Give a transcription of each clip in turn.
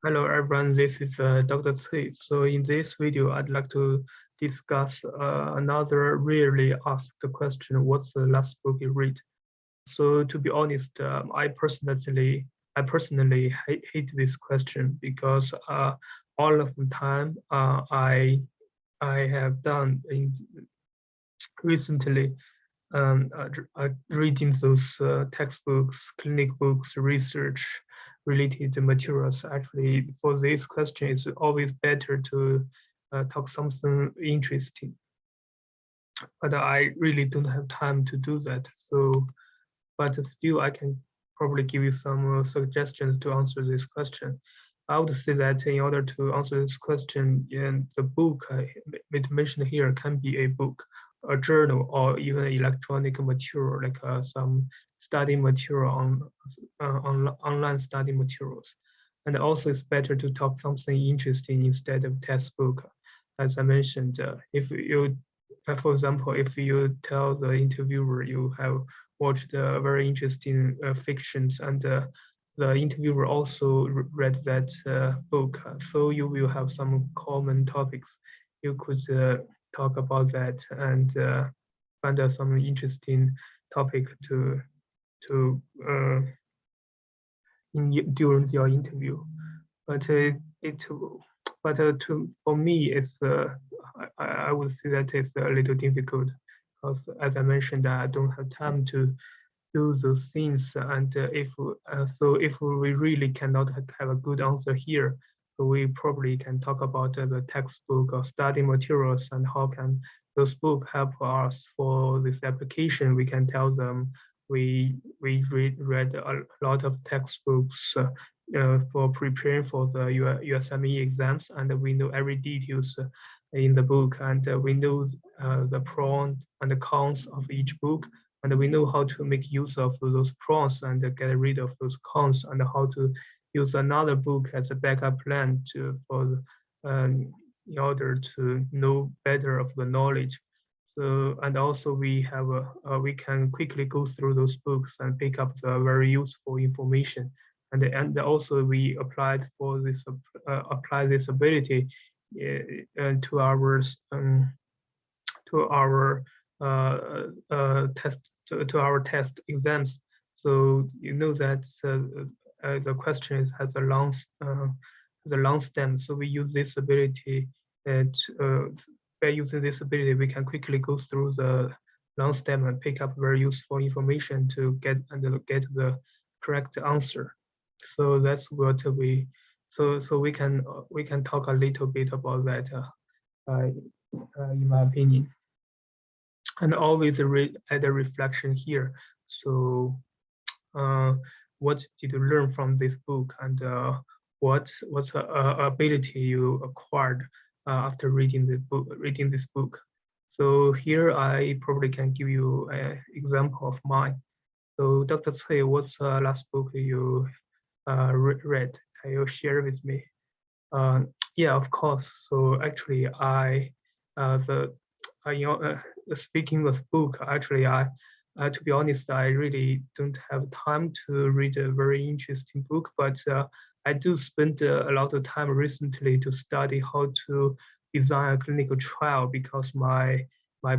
Hello everyone, this is Dr. Cui. So in this video, I'd like to discuss another rarely asked question, what's the last book you read? So to be honest, I personally hate this question because all of the time I have done recently reading those textbooks, clinic books, research related materials. Actually, for this question, it's always better to talk something interesting. But I really don't have time to do that. So, but still, I can probably give you some suggestions to answer this question. I would say that in order to answer this question, the book I mentioned here can be a book, a journal, or even electronic material like some study material on online study materials. And also, it's better to talk something interesting instead of textbook. As I mentioned, if you, for example, if you tell the interviewer you have watched very interesting fictions and the interviewer also read that book. So you will have some common topics. You could talk about that and find out some interesting topic to during your interview. But it but to for me it's I would say that it's a little difficult because as I mentioned I don't have time to do those things. And if we really cannot have a good answer here, so we probably can talk about the textbook or study materials and how can those books help us for this application. We can tell them we read a lot of textbooks for preparing for the USME exams, and we know every details in the book, and we know the pros and the cons of each book, and we know how to make use of those pros and get rid of those cons, and how to use another book as a backup plan in order to know better of the knowledge. So and also we can quickly go through those books and pick up the very useful information, and also we apply this ability to our test to our test exams. So you know that the question has a long stem. So we use this ability by using this ability, we can quickly go through the long stem and pick up very useful information to get the correct answer. So that's what we can talk a little bit about that in my opinion, and always add a reflection here. So what did you learn from this book, and what's ability you acquired after reading this book? So here I probably can give you an example of mine. So Dr. Cui, what's the last book you read? Can you share with me? Yeah, of course. So actually, the you know, speaking of book, actually, to be honest, I really don't have time to read a very interesting book, but I do spend a lot of time recently to study how to design a clinical trial because my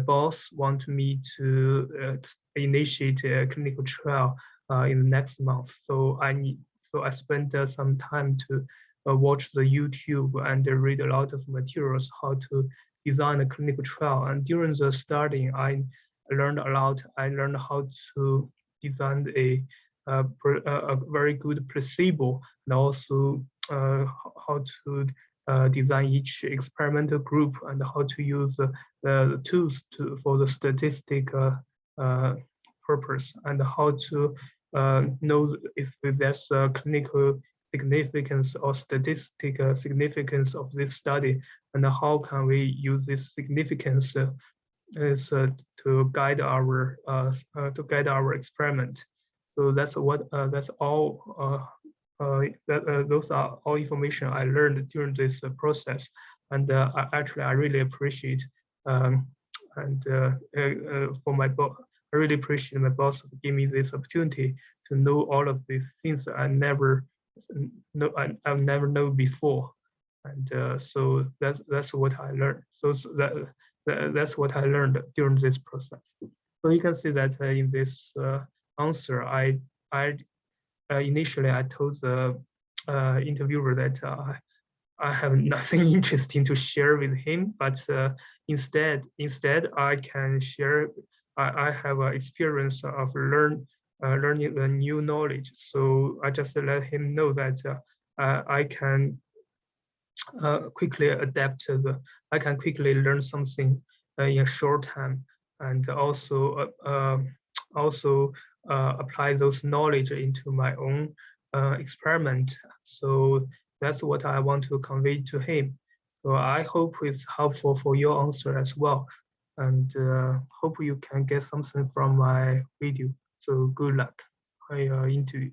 boss want me to initiate a clinical trial in the next month. So I spent some time to watch the YouTube and read a lot of materials how to design a clinical trial. And during the studying, I learned a lot. I learned how to design a very good placebo, and also how to design each experimental group and how to use the tools for the statistical purpose, and how to know if there's a clinical significance or statistical significance of this study, and how can we use this significance to guide our experiment. So that's all. Those are all information I learned during this process, and I really appreciate and for my boss. I really appreciate my boss giving me this opportunity to know all of these things I never no, I've never known before, and so that's what I learned. That's what I learned during this process. So you can see that in this answer, I initially I told the interviewer that I have nothing interesting to share with him, but instead I can share. I have an experience of learning the new knowledge. So I just let him know that I can quickly adapt to I can quickly learn something in a short time, and also apply those knowledge into my own experiment. So that's what I want to convey to him. So I hope it's helpful for your answer as well, and hope you can get something from my video. So good luck on your interview.